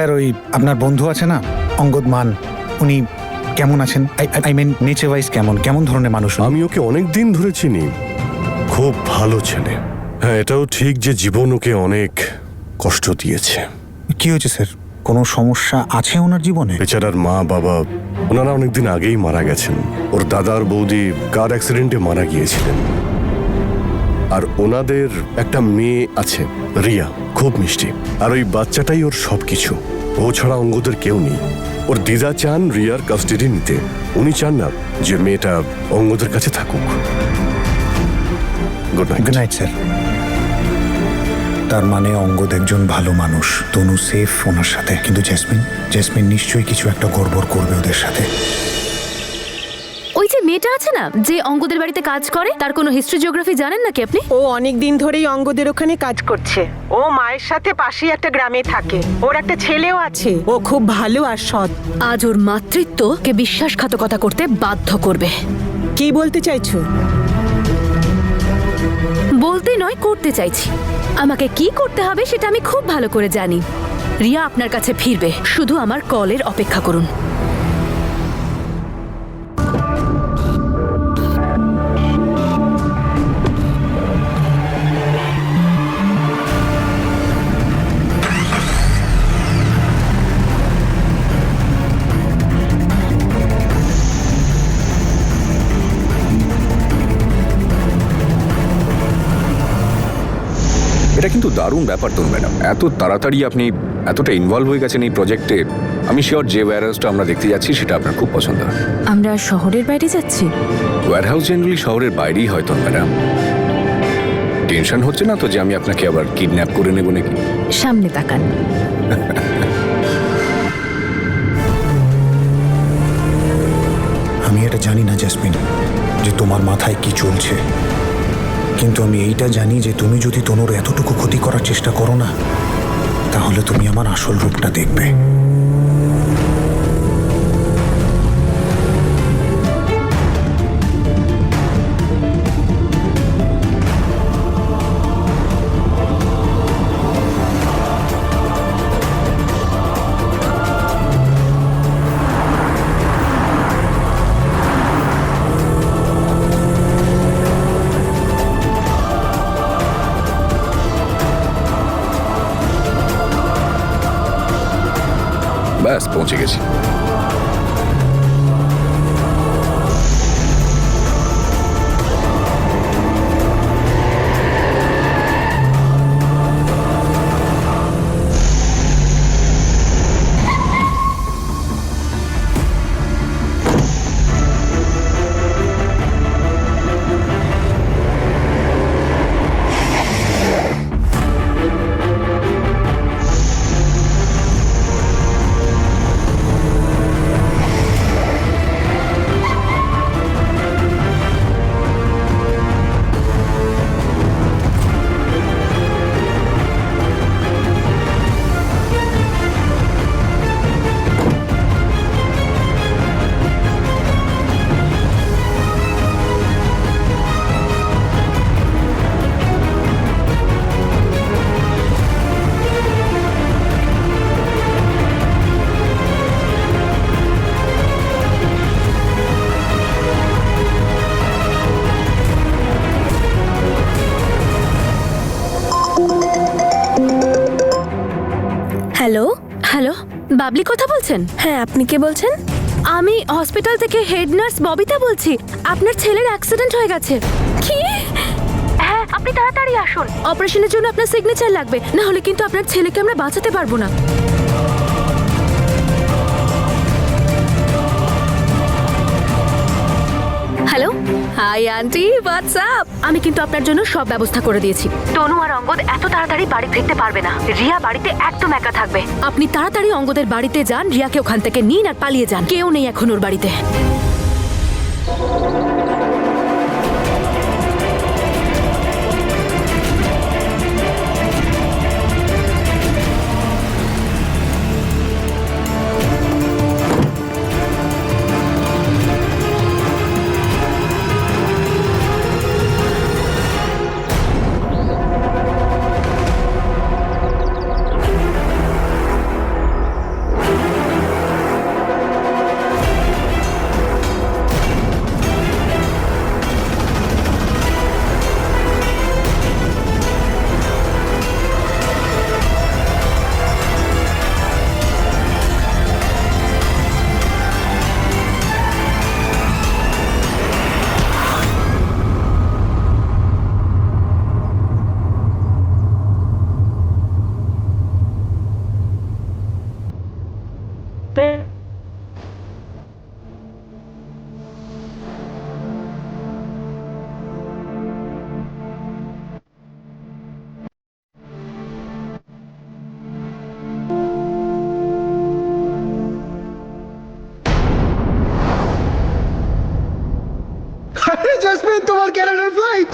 Sir ওই আপনার বন্ধু আছে না অঙ্গদ মান, উনি কেমন আছেন? আই মিন নেচার ওয়াইজ কেমন ধরনের মানুষ? আমি ওকে অনেক দিন ধরে চিনি, খুব ভালো ছেলে। হ্যাঁ, এটাও ঠিক যে জীবন ওকে অনেক কষ্ট দিয়েছে। কি হয়েছে স্যার? কোনো সমস্যা আছে ওনার জীবনে? বেচারার মা বাবা ওনারা অনেকদিন আগেই মারা গেছেন। ওর দাদার বৌদি কার অ্যাক্সিডেন্টে মারা গিয়েছিলেন। আর ওনাদের একটা মেয়ে আছে রিয়া, খুব মিষ্টি। আর ওই বাচ্চাটাই ওর সবকিছু। ও ছাড়া অঙ্গদের কেউ নেই। ওর দিদা চান রিয়ার কাস্টাডি নিতে, উনি চান না যে মেয়েটা অঙ্গদের কাছে থাকুক। Good night sir. তার মানে অঙ্গদ একজন ভালো মানুষ, তনু সেফ ওনার সাথে, কিন্তু জেসমিন নিশ্চয়ই কিছু একটা গড়বড় করবে ওদের সাথে। ওই যে মেয়েটা আছে না যে অঙ্গদের বাড়িতে কাজ করে, তার কোনো হিস্ট্রি জিওগ্রাফি জানেন নাকি আপনি? ও অনেক দিন ধরেই অঙ্গদের ওখানে কাজ করছে। ও মায়ের সাথে পাশেই একটা গ্রামে থাকে। ওর একটা ছেলেও আছে। ও খুব ভালো আর সৎ। আজ ওর মাতৃত্বকে বিশ্বাসঘাতকতা করতে বাধ্য করবে। কি বলতে চাইছো? বলতে নয়, করতে চাইছি। আমাকে কি করতে হবে সেটা আমি খুব ভালো করে জানি। রিয়া আপনার কাছে ফিরবে, শুধু আমার কলের অপেক্ষা করুন। এটা কিন্তু দারুণ ব্যাপার তো ম্যাডাম, এত তাড়াতাড়ি আপনি এতটা ইনভলভ হয়ে গেছেন এই প্রজেক্টে। আমি শিওর যে ওয়্যারহাউসটা আমরা দেখতে যাচ্ছি সেটা আপনার খুব পছন্দ হয়। আমরা শহরের বাইরে যাচ্ছি? ওয়্যারহাউস জেনারেলি শহরের বাইরেই হয়তো ম্যাডাম। টেনশন হচ্ছে না তো যে আমি আপনাকে আবার কিডন্যাপ করে নেব নাকি? সামনে তাকান। আমি এটা জানি না জেসমিন যে তোমার মাথায় কি চলছে, কিন্তু আমি এইটা জানি যে তুমি যদি তনুর এতটুকু ক্ষতি করার চেষ্টা করো না, তাহলে তুমি আমার আসল রূপটা দেখবে। ব্যাস পৌঁছে গেছি। হ্যালো হ্যালো, বাবলি কথা বলছেন? হ্যাঁ, আপনি কে বলছেন? আমি হসপিটাল থেকে হেড নার্স ববিতা বলছি। আপনার ছেলের অ্যাক্সিডেন্ট হয়ে গেছে। কি? হ্যাঁ, আপনি তাড়াতাড়ি আসুন। অপারেশনের জন্য আপনার সিগনেচার লাগবে, না হলে কিন্তু আপনার ছেলেকে আমরা বাঁচাতে পারবো না। Hello, hi aunty, WhatsApp? আমি কিন্তু আপনার জন্য সব ব্যবস্থা করে দিয়েছি। তনু আর অঙ্গদ এত তাড়াতাড়ি বাড়ি ফিরতে পারবে না। রিয়া বাড়িতে একদম একা থাকবে। আপনি তাড়াতাড়ি অঙ্গদের বাড়িতে যান, রিয়াকে ওখান থেকে নিন আর পালিয়ে যান। কেউ নেই এখন ওর বাড়িতে। তোমার ক্যানাডার ফ্লাইট।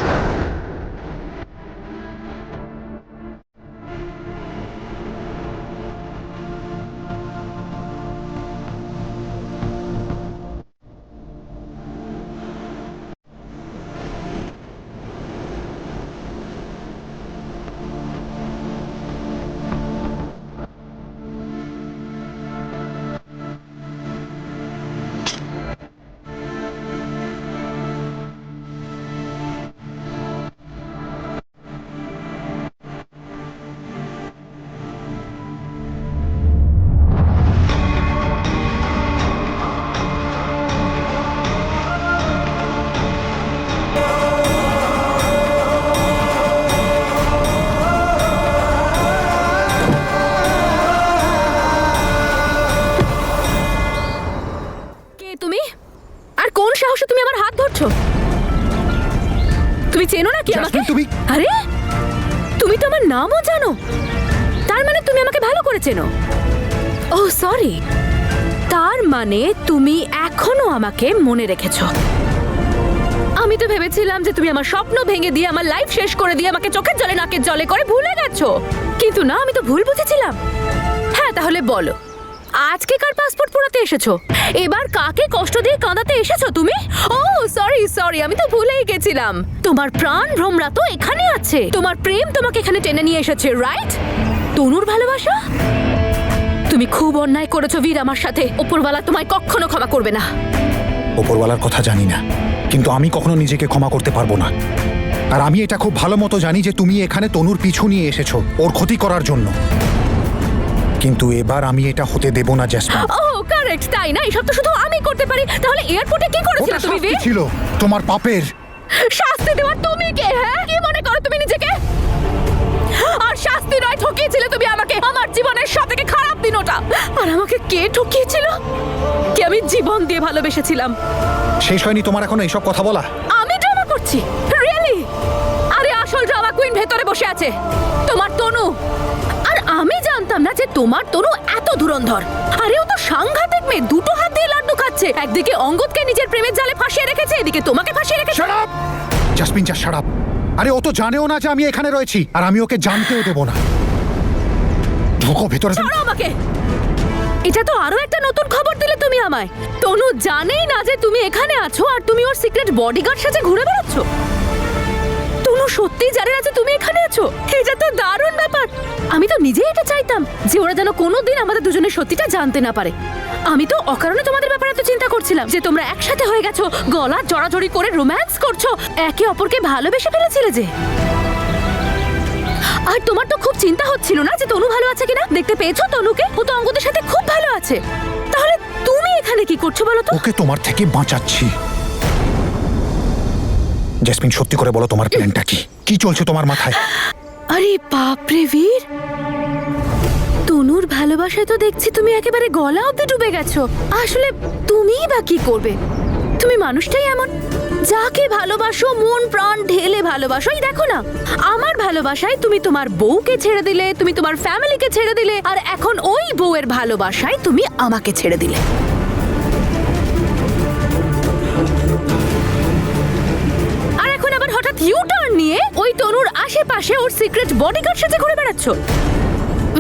কে তুমি? আর কোন সাহসে তুমি আমার হাত ধরছো? তুমি চেনো না কি আমাকে? জাসমিন, তুমি- আরে তুমি তো আমার নামও জানো, তার মানে তুমি আমাকে ভালো করে চেনো। ও সরি, তার মানে তুমি এখনো আমাকে মনে রেখেছো। আমি তো ভেবেছিলাম যে তুমি আমার স্বপ্ন ভেঙে দিয়ে আমার লাইফ শেষ করে দিয়ে আমাকে চোখের জলে নাকের জলে করে ভুলে গেছো, কিন্তু না, আমি তো ভুল বুঝেছিলাম। হ্যাঁ, তাহলে বলো, আজকে কার পাসপোর্ট পোড়াতে এসেছো? এবার কাকে কষ্ট দিয়ে কাঁদাতে এসেছো তুমি? ও সরি সরি, আমি তো ভুলেই গেছিলাম। তোমার প্রাণ ভ্রমরা তো এখানে আছে, তোমার প্রেম তোমাকে এখানে টেনে নিয়ে এসেছে, রাইট? তনুর ভালোবাসা? তুমি খুব অন্যায় করেছো বীর আমার সাথে। উপরওয়ালা তোমায় কখনো ক্ষমা করবে না। ওপরওয়ালার কথা জানি না, কিন্তু আমি কখনো নিজেকে ক্ষমা করতে পারবো না। আর আমি এটা খুব ভালো মতো জানি যে তুমি এখানে তনুর পিছু নিয়ে এসেছো ওর ক্ষতি করার জন্য, কিন্তু এবার আমি এটা হতে দেব না জ্যাসমিন। ও কারেক্ট, তাই না? এসব তো শুধু আমি করতে পারি। তাহলে এয়ারপোর্টে কি করেছিলে ওটা তুমি শাস্তি বীর? ছিল তোমার পাপের। শাস্তি দেওয়ার তুমি কে? হ্যাঁ, কি মনে করো তুমি নিজেকে? আর শাস্তি নয়, ঠকিয়েছিলে তুমি আমাকে, আমার জীবনের সবথেকে খারাপ দিন ওটা। আর আমাকে কে ঠকিয়েছিল? কে আমি জীবন দিয়ে ভালোবেসেছিলাম। শেষ হয়নি তোমার এখনো এইসব কথা বলা? আমি ড্রামা করছি? রিয়েলি? আরে আসল ড্রামা কুইন ভেতরে বসে আছে, তোমার তনু। আর আমি জানতাম না যে তোমার তনু এত ধুরন্ধর। আরে ও তো সাংঘাতিক মেয়ে, দুটো হাত দিয়ে লাড্ডু খাচ্ছে। একদিকে অঙ্গদকে নিজের প্রেমের জালে ফাঁসিয়ে রেখেছে, এদিকে তোমাকে ফাঁসিয়ে রেখেছে। Shut up! জাসমিন, যা শাট আপ। আরে ও তো জানেও না যে আমি এখানে রয়েছি, আর আমি ওকে জানতেও দেব না। ঢোকো ভেতরে। ছাড়ো আমাকে। এটা তো আরো একটা নতুন খবর দিলে তুমি আমায়। তনু জানেই না যে তুমি এখানে আছো, আর তুমি ওর সিক্রেট বডিগার্ড সাথে ঘুরে বেড়াচ্ছ। তনু সত্যিই জানে না যে তুমি এখানে আছো। এটা তো দারুণ ব্যাপার। আমি তো নিজেই এটা চাইতাম যে ওরা যেন কোনোদিন আমাদের দুজনের সত্যিটা জানতে না পারে। আমি তো অকারণে তোমাদের ব্যাপারে এত চিন্তা করছিলাম যে তোমরা একসাথে হয়ে গেছো, গলা জড়াজড়ি করে রোম্যান্স করছো, একে অপরকে ভালোবেসে ফেলেছিলে যে। আর তোমার তো খুব চিন্তা হচ্ছিল না যে তনু ভালো আছে কিনা? দেখতে পেয়েছো তনুকে? ও তো অঙ্গদের সাথে খুব ভালো আছে। তাহলে তুমি এখানে কি করছো বলো তো? ওকে তোমার থেকে বাঁচাচ্ছি। জেসমিন, সত্যি করে বলো তোমার প্ল্যানটা কি? কি চলছে তোমার মাথায়? আরে বাপরে বীর, তনুর ভালোবাসায় তো দেখছি তুমি একেবারে গলা অবধি ডুবে গেছো। আসলে তুমিই বা কি করবে? তুমি মানুষটাই এমন, যাকে ভালোবাসো মন প্রাণ ঢেলে ভালোবাসো। এই দেখো না, আমার ভালোবাসায় তুমি তোমার বউকে ছেড়ে দিলে, তুমি তোমার ফ্যামিলিকে ছেড়ে দিলে, আর এখন ওই বউয়ের ভালোবাসায় তুমি আমাকে ছেড়ে দিলে। আর এখন আবার হঠাৎ ইউ টার্ন নিয়ে ওই তনুর আশেপাশে ওর সিক্রেট বডিগার্ড সাথে ঘুরে বেড়াচ্ছ।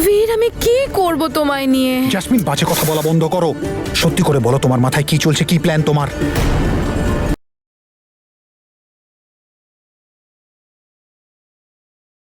বীর, আমি কি করব তোমায় নিয়ে? জাসমিন, বাজে কথা বলা বন্ধ করো। সত্যি করে বলো তোমার মাথায় কি চলছে, কি প্ল্যান তোমার?